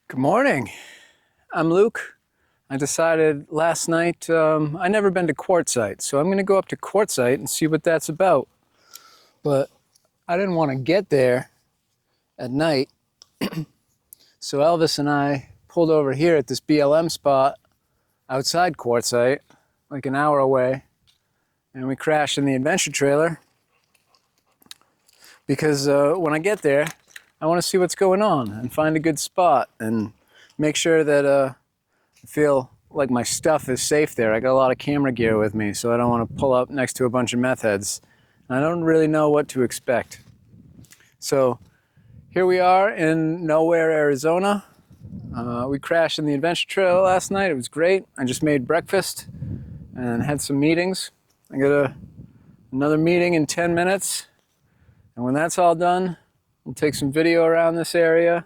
Good morning. I'm Luke. I decided last night I never been to Quartzsite, so I'm going to go up to Quartzsite and see what that's about. But I didn't want to get there at night, so Elvis and I pulled over here at this BLM spot outside Quartzsite, like an hour away, and we crashed in the adventure trailer because when I get there, I want to see what's going on and find a good spot and make sure that I feel like my stuff is safe there. I got a lot of camera gear with me, so I don't want to pull up next to a bunch of meth heads. I don't really know what to expect. So here we are in nowhere, Arizona. We crashed in the adventure trail last night. It was great. I just made breakfast and had some meetings. I got another meeting in 10 minutes. And when that's all done, we'll take some video around this area.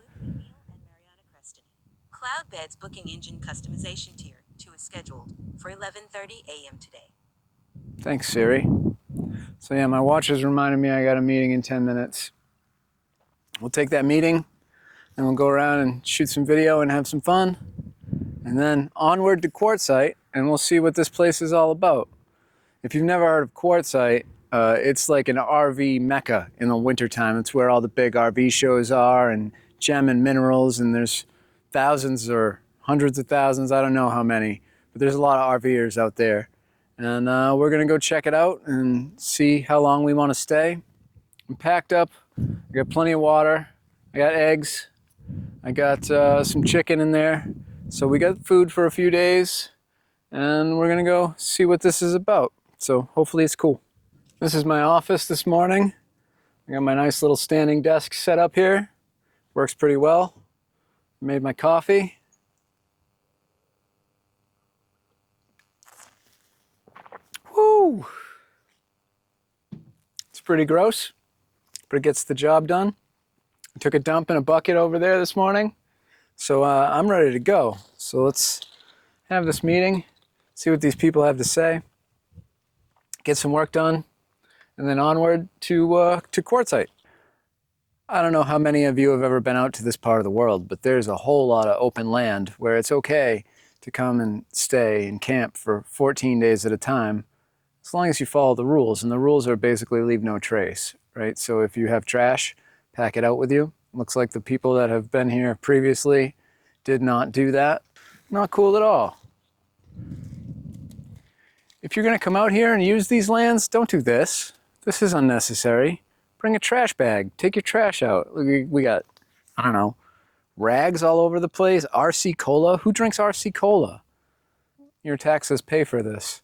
Cloud Bed's booking engine customization tier 2 is scheduled for 11:30 a.m. today. Thanks, Siri. So yeah, my watch has reminded me I got a meeting in 10 minutes. We'll take that meeting and we'll go around and shoot some video and have some fun. And then onward to Quartzsite and we'll see what this place is all about. If you've never heard of Quartzsite, it's like an RV mecca in the wintertime. It's where all the big RV shows are and gem and minerals, and there's thousands or hundreds of thousands, I don't know how many, but there's a lot of RVers out there. And we're gonna go check it out and see how long we wanna stay. I'm packed up, I got plenty of water, I got eggs, I got some chicken in there. So we got food for a few days and we're gonna go see what this is about. So hopefully it's cool. This is my office this morning. I got my nice little standing desk set up here. Works pretty well. Made my coffee. Woo! It's pretty gross, but it gets the job done. I took a dump in a bucket over there this morning, so I'm ready to go. So let's have this meeting, see what these people have to say, get some work done, and then onward to Quartzsite. I don't know how many of you have ever been out to this part of the world, but there's a whole lot of open land where it's okay to come and stay and camp for 14 days at a time, as long as you follow the rules. And the rules are basically leave no trace, right? So if you have trash, pack it out with you. Looks like the people that have been here previously did not do that. Not cool at all. If you're gonna come out here and use these lands, don't do this. This is unnecessary. Bring a trash bag, take your trash out. We got, I don't know, rags all over the place, RC Cola. Who drinks RC Cola? Your taxes pay for this.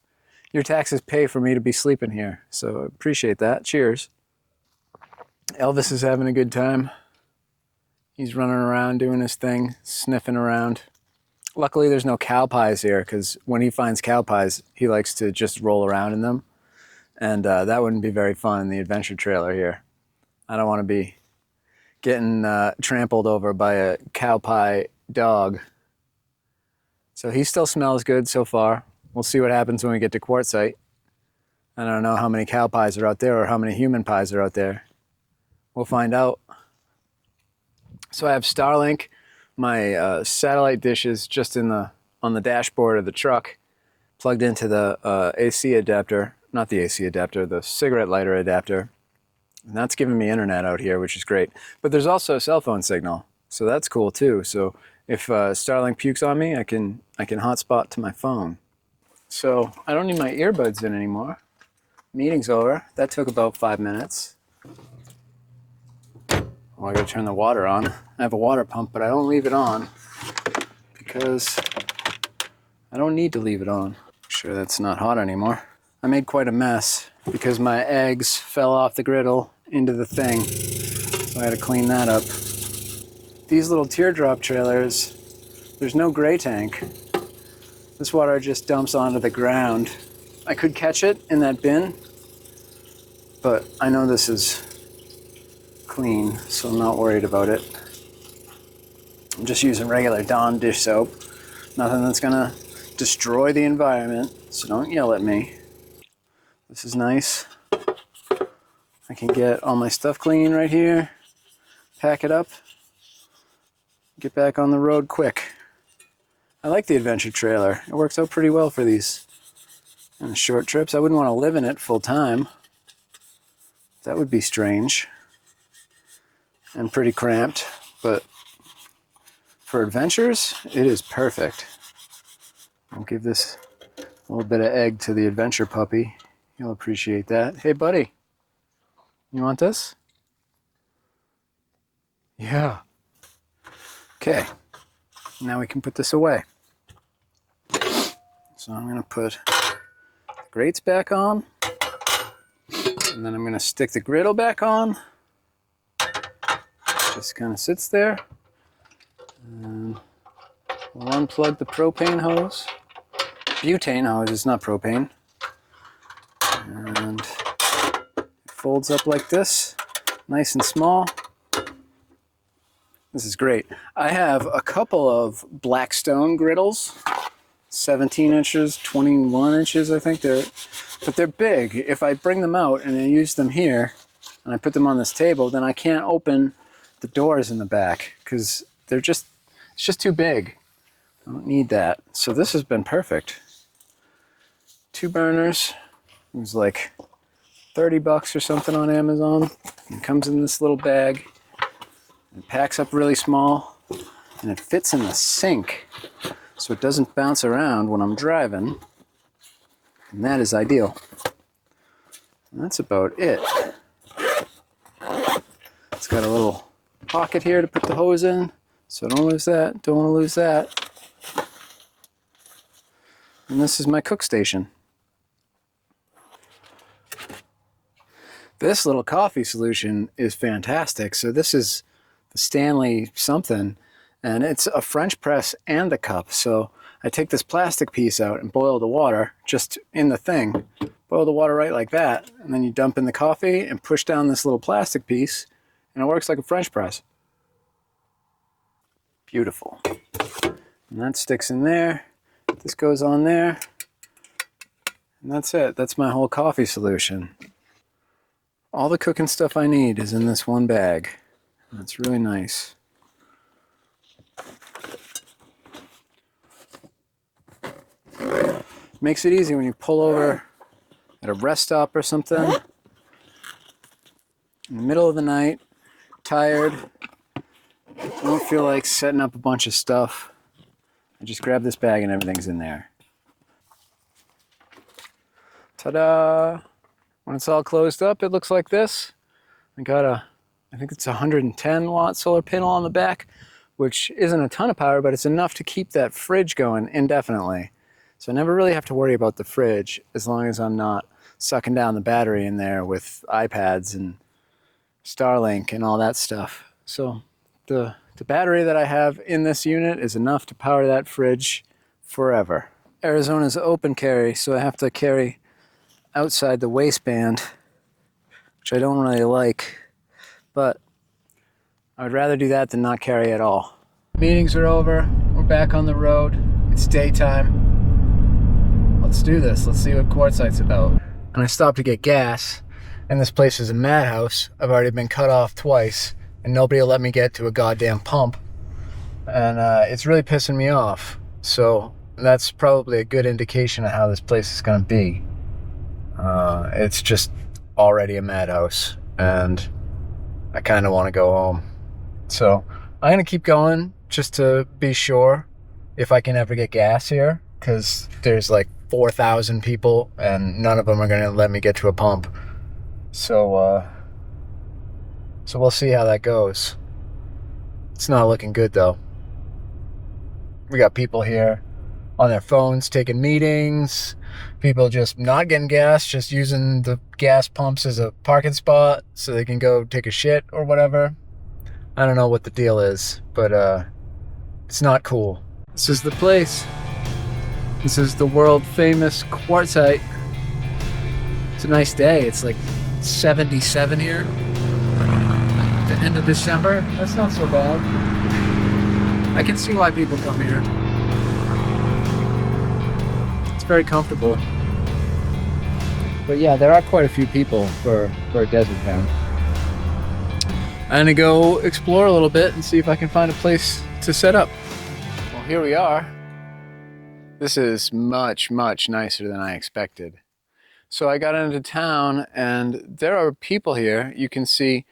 Your taxes pay for me to be sleeping here, so I appreciate that. Cheers. Elvis is having a good time. He's running around doing his thing, sniffing around. Luckily there's no cow pies here, because when he finds cow pies, he likes to just roll around in them. And that wouldn't be very fun in the adventure trailer here. I don't want to be getting trampled over by a cow pie dog. So he still smells good so far. We'll see what happens when we get to Quartzsite. I don't know how many cow pies are out there or how many human pies are out there. We'll find out. So I have Starlink, my satellite dish is just on the dashboard of the truck, plugged into the AC adapter. Not the AC adapter, the cigarette lighter adapter. And that's giving me internet out here, which is great. But there's also a cell phone signal, so that's cool too. So if Starlink pukes on me, I can hotspot to my phone. So I don't need my earbuds in anymore. Meeting's over. That took about 5 minutes. Oh, I gotta turn the water on. I have a water pump, but I don't leave it on because I don't need to leave it on. Sure, that's not hot anymore. I made quite a mess because my eggs fell off the griddle into the thing. So I had to clean that up. These little teardrop trailers, there's no gray tank. This water just dumps onto the ground. I could catch it in that bin, but I know this is clean, so I'm not worried about it. I'm just using regular Dawn dish soap. Nothing that's gonna destroy the environment, so don't yell at me. This is nice. I can get all my stuff clean right here, pack it up, get back on the road quick. I like the adventure trailer. It works out pretty well for these short trips. I wouldn't want to live in it full time. That would be strange and pretty cramped, but for adventures, it is perfect. I'll give this a little bit of egg to the adventure puppy. He'll appreciate that. Hey, buddy, you want this? Yeah. Okay, now we can put this away. So I'm gonna put the grates back on, and then I'm gonna stick the griddle back on. Just kind of sits there. And we'll unplug the propane hose. Butane hose, it's not propane. And it folds up like this, nice and small. This is great. I have a couple of Blackstone griddles, 17 inches, 21 inches, I think but they're big. If I bring them out and I use them here, and I put them on this table, then I can't open the doors in the back because it's just too big. I don't need that. So this has been perfect. 2 burners. It was like $30 or something on Amazon. It comes in this little bag. It packs up really small, and it fits in the sink, so it doesn't bounce around when I'm driving, and that is ideal. And that's about it. It's got a little pocket here to put the hose in, so don't lose that, don't want to lose that. And this is my cook station. This little coffee solution is fantastic. So this is the Stanley something, and it's a French press and a cup. So I take this plastic piece out and boil the water just in the thing. Boil the water right like that, and then you dump in the coffee and push down this little plastic piece, and it works like a French press. Beautiful. And that sticks in there. This goes on there. And that's it. That's my whole coffee solution. All the cooking stuff I need is in this one bag. That's really nice. Makes it easy when you pull over at a rest stop or something in the middle of the night, tired, don't feel like setting up a bunch of stuff. I just grab this bag and everything's in there. Ta-da! When it's all closed up, it looks like this. I got I think it's a 110 watt solar panel on the back, which isn't a ton of power, but it's enough to keep that fridge going indefinitely. So I never really have to worry about the fridge as long as I'm not sucking down the battery in there with iPads and Starlink and all that stuff. So the battery that I have in this unit is enough to power that fridge forever. Arizona's open carry, so I have to carry outside the waistband, which I don't really like, but I would rather do that than not carry at all. Meetings are over, we're back on the road, it's daytime. Let's do this, let's see what Quartzsite's about. And I stopped to get gas, and this place is a madhouse. I've already been cut off twice, and nobody will let me get to a goddamn pump. And it's really pissing me off. So that's probably a good indication of how this place is gonna be. It's just already a madhouse, and I kind of want to go home. So I'm going to keep going just to be sure if I can ever get gas here, because there's like 4,000 people and none of them are going to let me get to a pump. So we'll see how that goes. It's not looking good though. We got people here on their phones taking meetings, people just not getting gas, just using the gas pumps as a parking spot so they can go take a shit or whatever. I don't know what the deal is, but it's not cool. This is the place. This is the world famous Quartzsite. It's a nice day. It's like 77 here. The end of December. That's not so bad. I can see why people come here. Very comfortable. But yeah, there are quite a few people for a desert town. I'm gonna go explore a little bit and see if I can find a place to set up. Well, here we are. This is much, much nicer than I expected. So I got into town and there are people here. You can see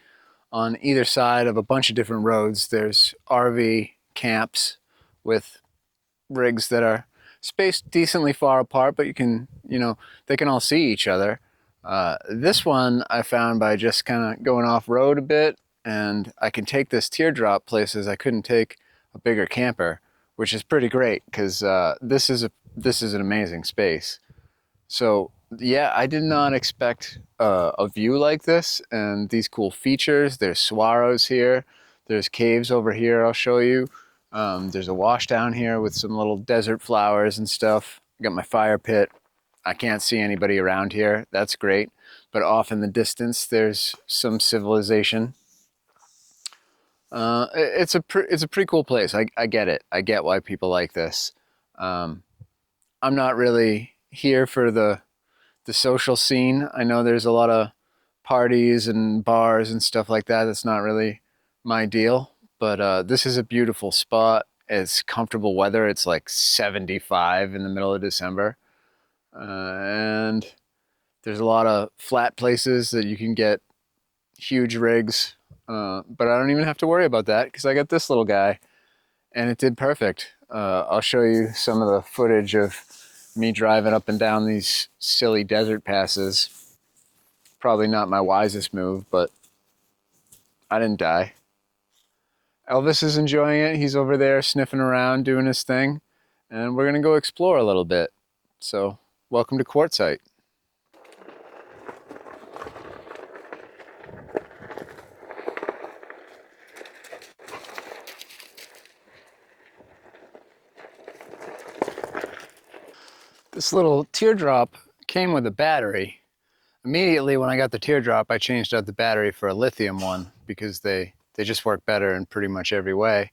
on either side of a bunch of different roads, there's RV camps with rigs that are spaced decently far apart, but you can, they can all see each other. This one I found by just kind of going off road a bit, and I can take this teardrop places I couldn't take a bigger camper, which is pretty great because this is an amazing space. So yeah, I did not expect a view like this and these cool features. There's saguaros here. There's caves over here I'll show you. There's a wash down here with some little desert flowers and stuff. I got my fire pit. I can't see anybody around here. That's great. But off in the distance, there's some civilization. It's a pretty cool place. I get it. I get why people like this. I'm not really here for the social scene. I know there's a lot of parties and bars and stuff like that. That's not really my deal. But this is a beautiful spot. It's comfortable weather. It's like 75 in the middle of December. And there's a lot of flat places that you can get huge rigs. But I don't even have to worry about that because I got this little guy and it did perfect. I'll show you some of the footage of me driving up and down these silly desert passes. Probably not my wisest move, but I didn't die. Elvis is enjoying it. He's over there sniffing around, doing his thing, and we're gonna go explore a little bit. So, welcome to Quartzsite. This little teardrop came with a battery. Immediately when I got the teardrop, I changed out the battery for a lithium one because they just work better in pretty much every way.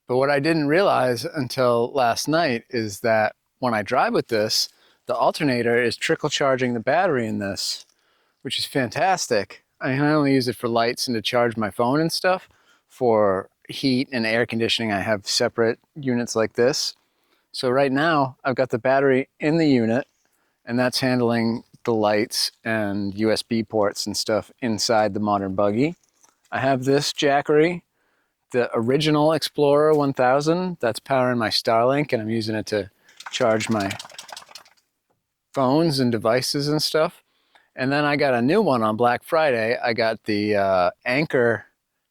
But what I didn't realize until last night is that when I drive with this, the alternator is trickle charging the battery in this, which is fantastic. I only use it for lights and to charge my phone and stuff. For heat and air conditioning, I have separate units like this. So right now I've got the battery in the unit and that's handling the lights and USB ports and stuff inside the modern buggy. I have this Jackery, the original Explorer 1000, that's powering my Starlink and I'm using it to charge my phones and devices and stuff. And then I got a new one on Black Friday. I got the Anker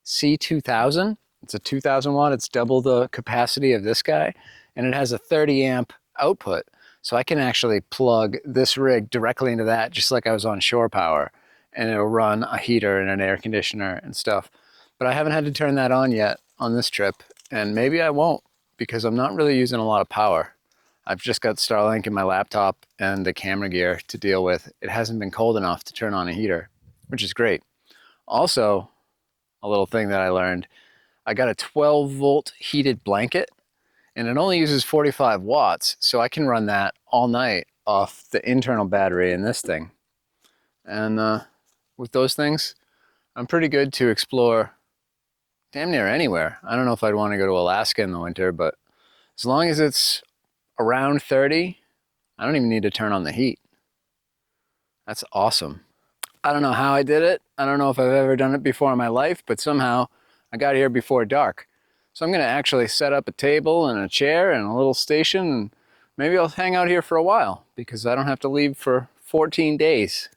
C2000. It's a 2000 watt, it's double the capacity of this guy. And it has a 30 amp output. So I can actually plug this rig directly into that just like I was on shore power. And it'll run a heater and an air conditioner and stuff. But I haven't had to turn that on yet on this trip. And maybe I won't because I'm not really using a lot of power. I've just got Starlink in my laptop and the camera gear to deal with. It hasn't been cold enough to turn on a heater, which is great. Also, a little thing that I learned, I got a 12 volt heated blanket and it only uses 45 watts. So I can run that all night off the internal battery in this thing. And with those things, I'm pretty good to explore damn near anywhere. I don't know if I'd want to go to Alaska in the winter, but as long as it's around 30, I don't even need to turn on the heat. That's awesome. I don't know how I did it. I don't know if I've ever done it before in my life, but somehow I got here before dark. So I'm gonna actually set up a table and a chair and a little station and maybe I'll hang out here for a while because I don't have to leave for 14 days.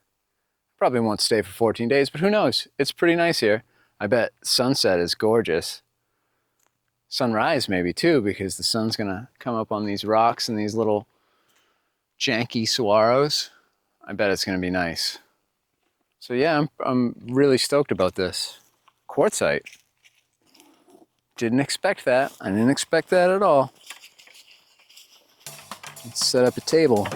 Probably won't stay for 14 days, but who knows? It's pretty nice here. I bet sunset is gorgeous. Sunrise maybe too, because the sun's gonna come up on these rocks and these little janky saguaros. I bet it's gonna be nice. So yeah, I'm really stoked about this. Quartzsite. Didn't expect that. I didn't expect that at all. Let's set up a table.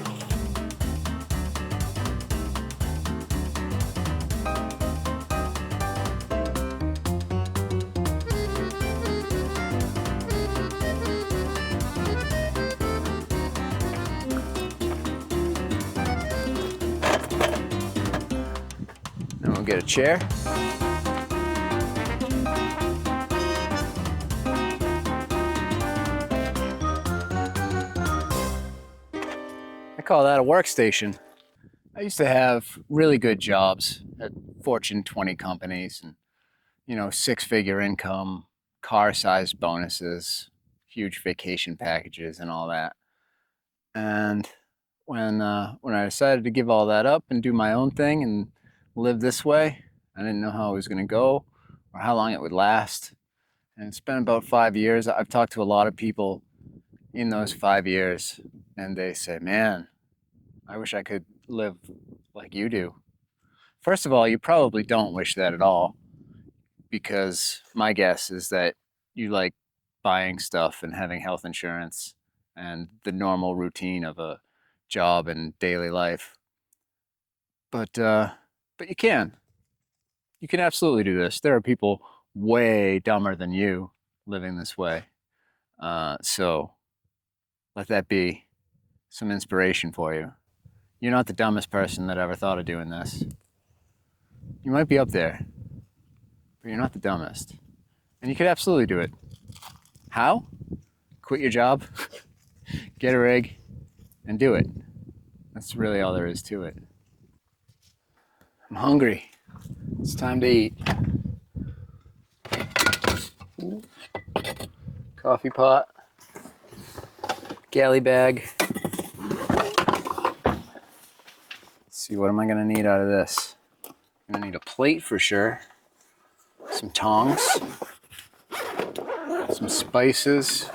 Then we'll get a chair. call that a workstation. I used to have really good jobs at Fortune 20 companies and, you know, six-figure income, car-sized bonuses, huge vacation packages and all that. And when I decided to give all that up and do my own thing and live this way, I didn't know how it was going to go or how long it would last. And it's been about 5 years. I've talked to a lot of people in those 5 years, and they say, man, I wish I could live like you do. First of all, you probably don't wish that at all, because my guess is that you like buying stuff and having health insurance and the normal routine of a job and daily life. But you can. You can absolutely do this. There are people way dumber than you living this way. So let that be some inspiration for you. You're not the dumbest person that ever thought of doing this. You might be up there, but you're not the dumbest. And you could absolutely do it. How? Quit your job, get a rig, and do it. That's really all there is to it. I'm hungry. It's time to eat. Coffee pot, galley bag. Let's see, what am I gonna need out of this? I'm gonna need a plate for sure, some tongs, some spices,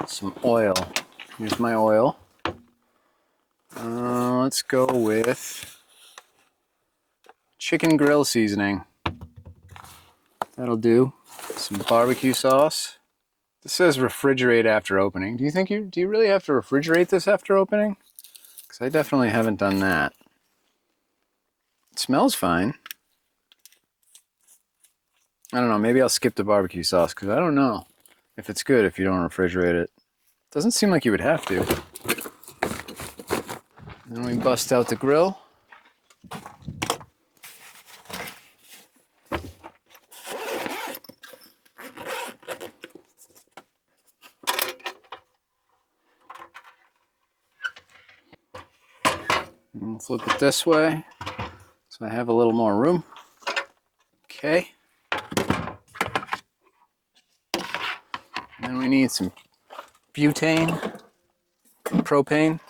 some oil. Here's my oil. Let's go with chicken grill seasoning. That'll do. Some barbecue sauce. This says refrigerate after opening. Do you really have to refrigerate this after opening? Because I definitely haven't done that. It smells fine. I don't know, maybe I'll skip the barbecue sauce because I don't know if it's good if you don't refrigerate it. Doesn't seem like you would have to. Then we bust out the grill. And flip it this way so I have a little more room. Okay. Then we need some butane, propane.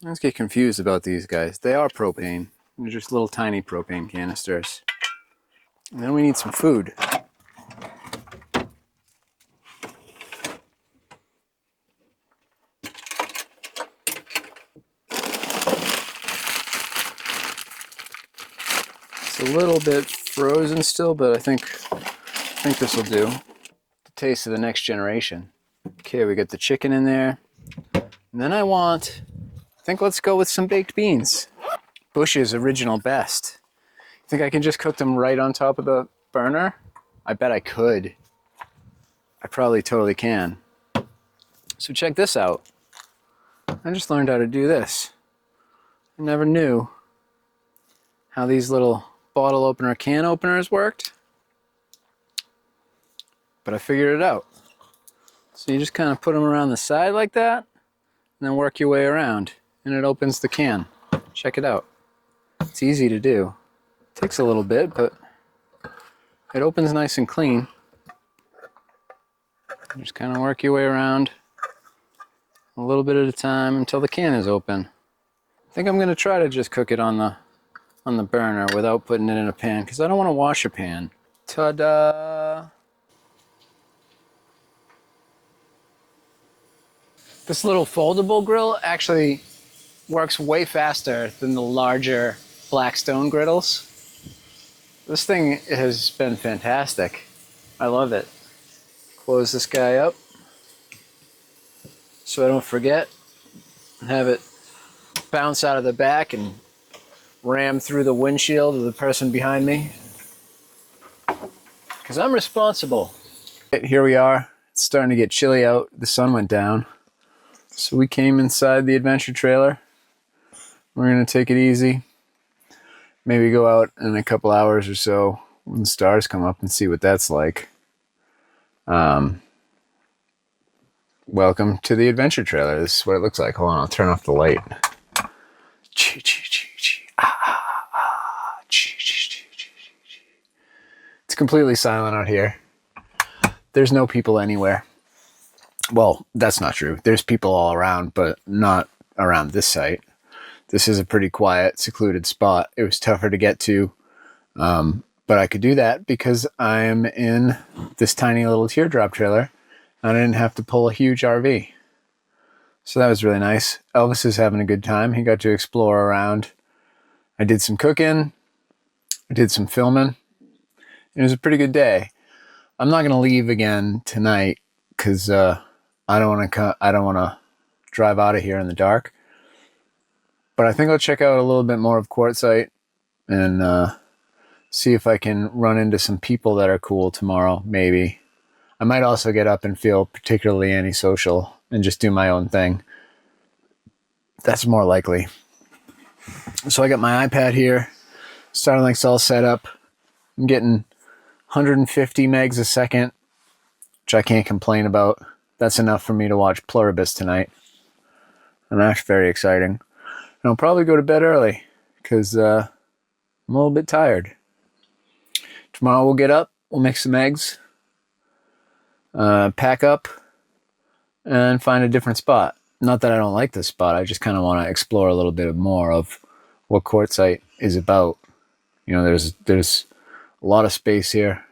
I always get confused about these guys. They are propane. They're just little tiny propane canisters. And then we need some food. It's a little bit frozen still, but I think this will do. The taste of the next generation. Okay, we got the chicken in there. And then I think let's go with some baked beans. Bush's original best. Think I can just cook them right on top of the burner? I bet I could. I probably totally can. So check this out. I just learned how to do this. I never knew how these little bottle opener can openers worked, but I figured it out. So you just kind of put them around the side like that, and then work your way around, and it opens the can. Check it out. It's easy to do. It takes a little bit, but it opens nice and clean. You just kind of work your way around a little bit at a time until the can is open. I think I'm going to try to just cook it on the burner without putting it in a pan, because I don't want to wash a pan. Ta-da! This little foldable grill actually works way faster than the larger Blackstone griddles. This thing has been fantastic. I love it. Close this guy up so I don't forget, and have it bounce out of the back and ram through the windshield of the person behind me. Because I'm responsible. Here we are. It's starting to get chilly out. The sun went down. So we came inside the adventure trailer. We're going to take it easy. Maybe go out in a couple hours or so when the stars come up and see what that's like. Welcome to the adventure trailer. This is what it looks like. Hold on, I'll turn off the light. It's completely silent out here. There's no people anywhere. Well, that's not true. There's people all around, but not around this site. This is a pretty quiet, secluded spot. It was tougher to get to, but I could do that because I'm in this tiny little teardrop trailer and I didn't have to pull a huge RV. So that was really nice. Elvis is having a good time. He got to explore around. I did some cooking. I did some filming. It was a pretty good day. I'm not going to leave again tonight because I don't want to drive out of here in the dark. But I think I'll check out a little bit more of Quartzsite and see if I can run into some people that are cool tomorrow, maybe. I might also get up and feel particularly antisocial and just do my own thing. That's more likely. So I got my iPad here. Starlink's all set up. I'm getting 150 megs a second, which I can't complain about. That's enough for me to watch Pluribus tonight. And that's very exciting. And I'll probably go to bed early because I'm a little bit tired. Tomorrow we'll get up, we'll make some eggs, pack up, and find a different spot. Not that I don't like this spot, I just kind of want to explore a little bit more of what Quartzsite is about. You know, there's a lot of space here,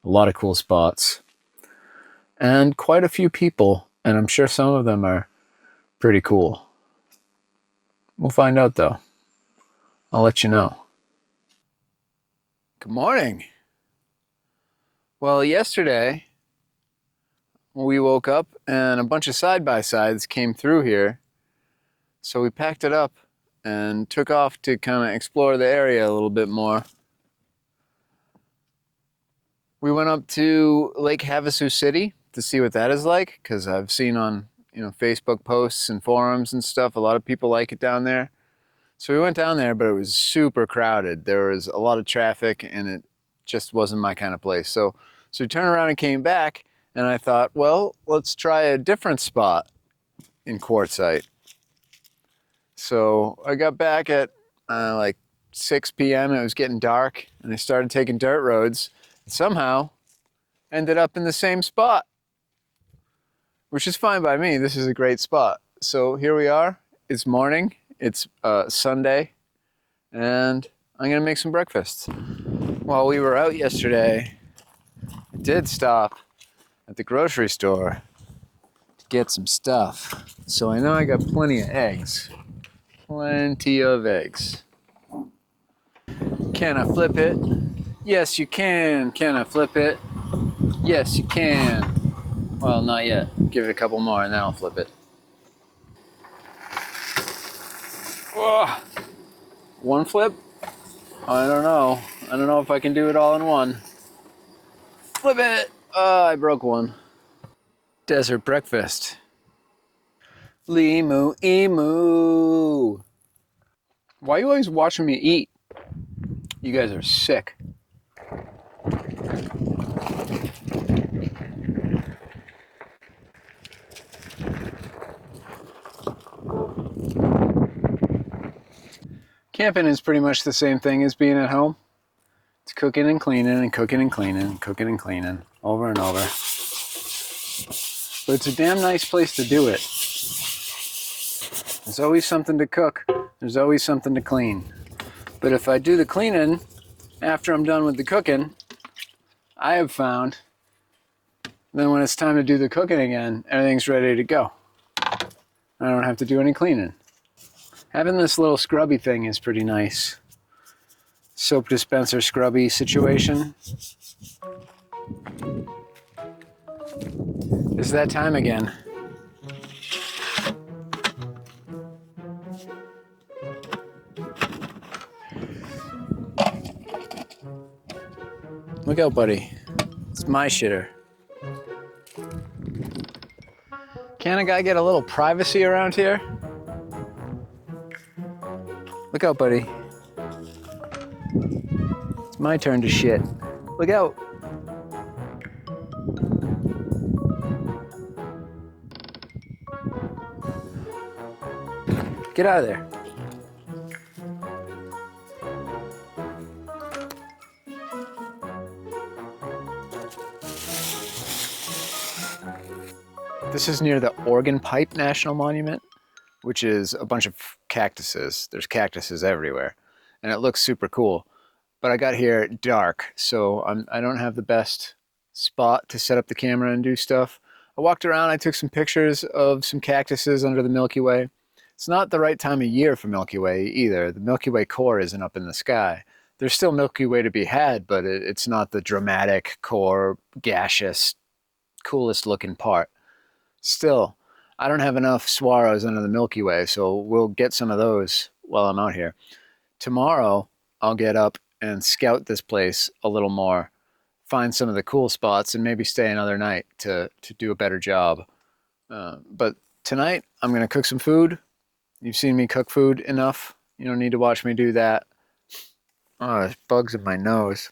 a lot of cool spots, and quite a few people, and I'm sure some of them are pretty cool. We'll find out though. I'll let you know. Good morning. Well, yesterday we woke up and a bunch of side-by-sides came through here. So we packed it up and took off to kind of explore the area a little bit more. We went up to Lake Havasu City to see what that is like, because I've seen on Facebook posts and forums and stuff, a lot of people like it down there. So we went down there, but it was super crowded. There was a lot of traffic and it just wasn't my kind of place. So we turned around and came back, and I thought, well, let's try a different spot in Quartzsite. So I got back at like 6 p.m. It was getting dark, and I started taking dirt roads, and somehow ended up in the same spot, which is fine by me. This is a great spot. So here we are. It's morning. It's Sunday, and I'm gonna make some breakfast. While we were out yesterday, I did stop at the grocery store to get some stuff. So I know I got plenty of eggs. Plenty of eggs. Can I flip it? Yes, you can. Can I flip it? Yes, you can. Well, not yet. Give it a couple more and then I'll flip it. Oh, one flip? I don't know. I don't know if I can do it all in one. Flip it! I broke one. Desert breakfast. Limu emu. Why are you always watching me eat? You guys are sick. Camping is pretty much the same thing as being at home. It's cooking and cleaning and cooking and cleaning, cooking and cleaning, over and over. But it's a damn nice place to do it. There's always something to cook. There's always something to clean. But if I do the cleaning after I'm done with the cooking, I have found then when it's time to do the cooking again, everything's ready to go. I don't have to do any cleaning. Having this little scrubby thing is pretty nice. Soap dispenser scrubby situation. It's that time again. Look out, buddy. It's my shitter. Can a guy get a little privacy around here? Look out, buddy. It's my turn to shit. Look out. Get out of there. This is near the Organ Pipe National Monument, which is a bunch of cactuses. There's cactuses everywhere, and it looks super cool. But I got here at dark, so I don't have the best spot to set up the camera and do stuff. I walked around, I took some pictures of some cactuses under the Milky Way. It's not the right time of year for Milky Way either. The Milky Way core isn't up in the sky. There's still Milky Way to be had, but it's not the dramatic core, gaseous, coolest looking part. Still, I don't have enough saguaros under the Milky Way, so we'll get some of those while I'm out here. Tomorrow, I'll get up and scout this place a little more, find some of the cool spots, and maybe stay another night to do a better job. But tonight, I'm going to cook some food. You've seen me cook food enough. You don't need to watch me do that. Oh, there's bugs in my nose.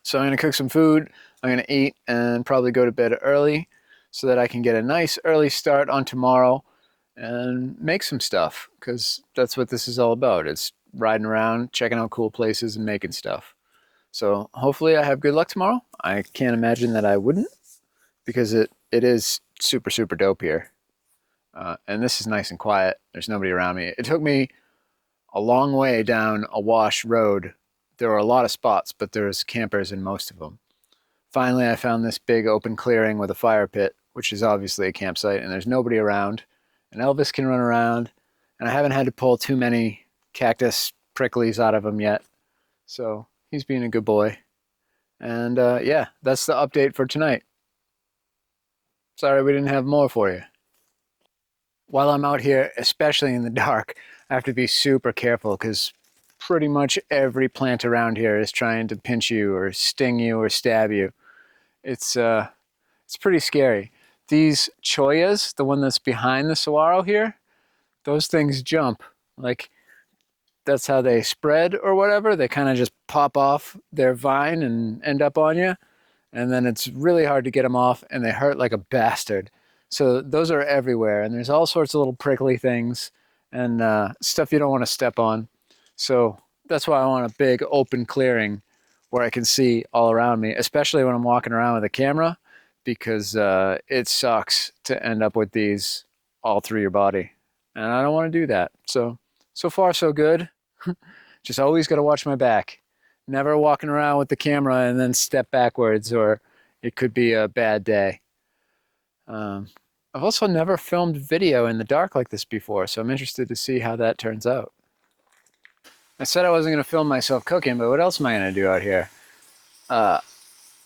So I'm going to cook some food, I'm going to eat, and probably go to bed early so that I can get a nice early start on tomorrow and make some stuff, because that's what this is all about. It's riding around, checking out cool places, and making stuff. So hopefully I have good luck tomorrow. I can't imagine that I wouldn't, because it is super, super dope here. And this is nice and quiet. There's nobody around me. It took me a long way down a wash road. There were a lot of spots, but there's campers in most of them. Finally, I found this big open clearing with a fire pit, which is obviously a campsite, and there's nobody around. And Elvis can run around, and I haven't had to pull too many cactus pricklies out of him yet. So he's being a good boy. And yeah, that's the update for tonight. Sorry we didn't have more for you. While I'm out here, especially in the dark, I have to be super careful because pretty much every plant around here is trying to pinch you or sting you or stab you. It's pretty scary. These choyas, the one that's behind the saguaro here, those things jump. Like, that's how they spread or whatever. They kind of just pop off their vine and end up on you. And then it's really hard to get them off, and they hurt like a bastard. So those are everywhere, and there's all sorts of little prickly things and stuff you don't want to step on. So that's why I want a big open clearing where I can see all around me, especially when I'm walking around with a camera, because it sucks to end up with these all through your body. And I don't want to do that. So far so good. Just always got to watch my back. Never walking around with the camera and then step backwards, or it could be a bad day. I've also never filmed video in the dark like this before, so I'm interested to see how that turns out. I said I wasn't going to film myself cooking, but what else am I going to do out here? A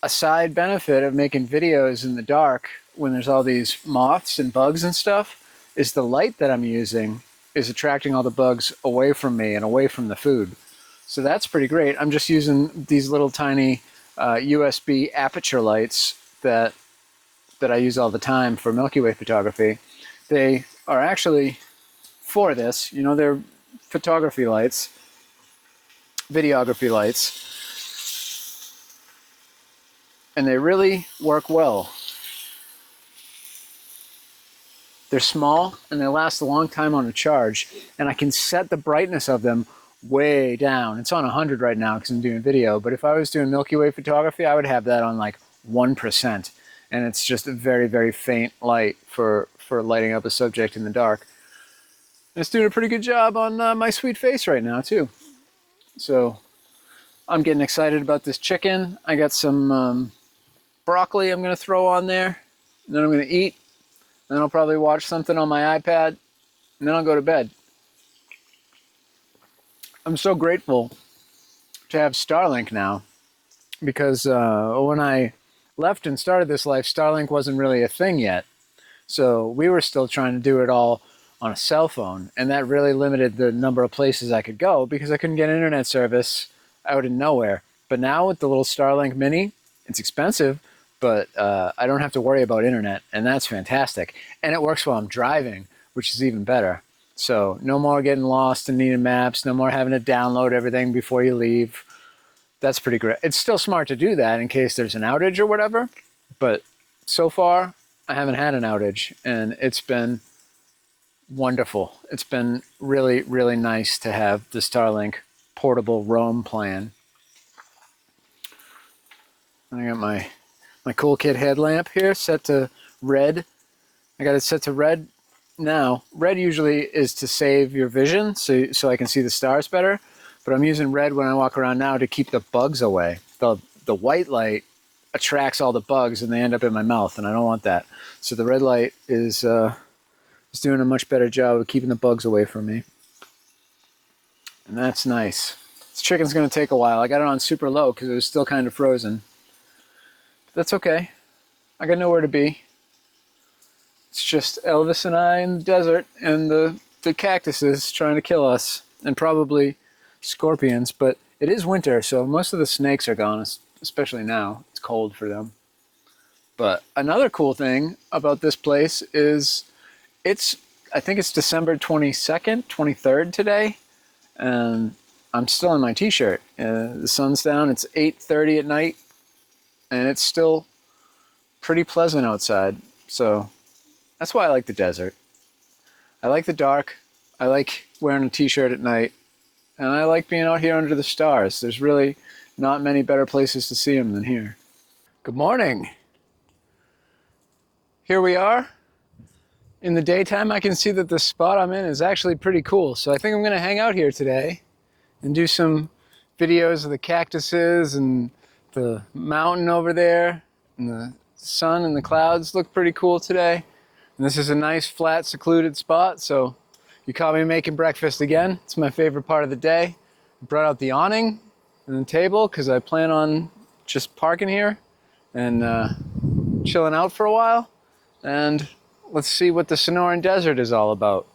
side benefit of making videos in the dark when there's all these moths and bugs and stuff is the light that I'm using is attracting all the bugs away from me and away from the food. So that's pretty great. I'm just using these little tiny USB aperture lights that I use all the time for Milky Way photography. They are actually for this, you know, they're photography lights, videography lights, and they really work well. They're small and they last a long time on a charge, and I can set the brightness of them way down. It's on 100 right now because I'm doing video, but if I was doing Milky Way photography, I would have that on like 1%. And it's just a very, very faint light for lighting up a subject in the dark. And it's doing a pretty good job on my sweet face right now too. So I'm getting excited about this chicken. I got some broccoli I'm going to throw on there. And then I'm going to eat. Then I'll probably watch something on my iPad. And then I'll go to bed. I'm so grateful to have Starlink now, because when I left and started this life, Starlink wasn't really a thing yet. So we were still trying to do it all on a cell phone, and that really limited the number of places I could go because I couldn't get internet service out in nowhere. But now with the little Starlink Mini, it's expensive, but I don't have to worry about internet, and that's fantastic. And it works while I'm driving, which is even better. So no more getting lost and needing maps, no more having to download everything before you leave. That's pretty great. It's still smart to do that in case there's an outage or whatever, but so far I haven't had an outage, and it's been wonderful. It's been really, really nice to have the Starlink portable roam plan. I got my cool kid headlamp here set to red. I got it set to red now. Red usually is to save your vision so I can see the stars better, but I'm using red when I walk around now to keep the bugs away. The white light attracts all the bugs and they end up in my mouth, and I don't want that. So the red light is doing a much better job of keeping the bugs away from me. And that's nice. This chicken's gonna take a while. I got it on super low because it was still kind of frozen. But that's okay. I got nowhere to be. It's just Elvis and I in the desert and the cactuses trying to kill us, and probably scorpions, but it is winter, so most of the snakes are gone, especially now. It's cold for them. But another cool thing about this place is I think it's December 22nd, 23rd today, and I'm still in my t-shirt. The sun's down, it's 8:30 at night, and it's still pretty pleasant outside, so that's why I like the desert. I like the dark, I like wearing a t-shirt at night, and I like being out here under the stars. There's really not many better places to see them than here. Good morning. Here we are. In the daytime, I can see that the spot I'm in is actually pretty cool. So I think I'm gonna hang out here today and do some videos of the cactuses and the mountain over there, and the sun and the clouds look pretty cool today. And this is a nice, flat, secluded spot, so you caught me making breakfast again. It's my favorite part of the day. I brought out the awning and the table because I plan on just parking here and chilling out for a while. And let's see what the Sonoran Desert is all about.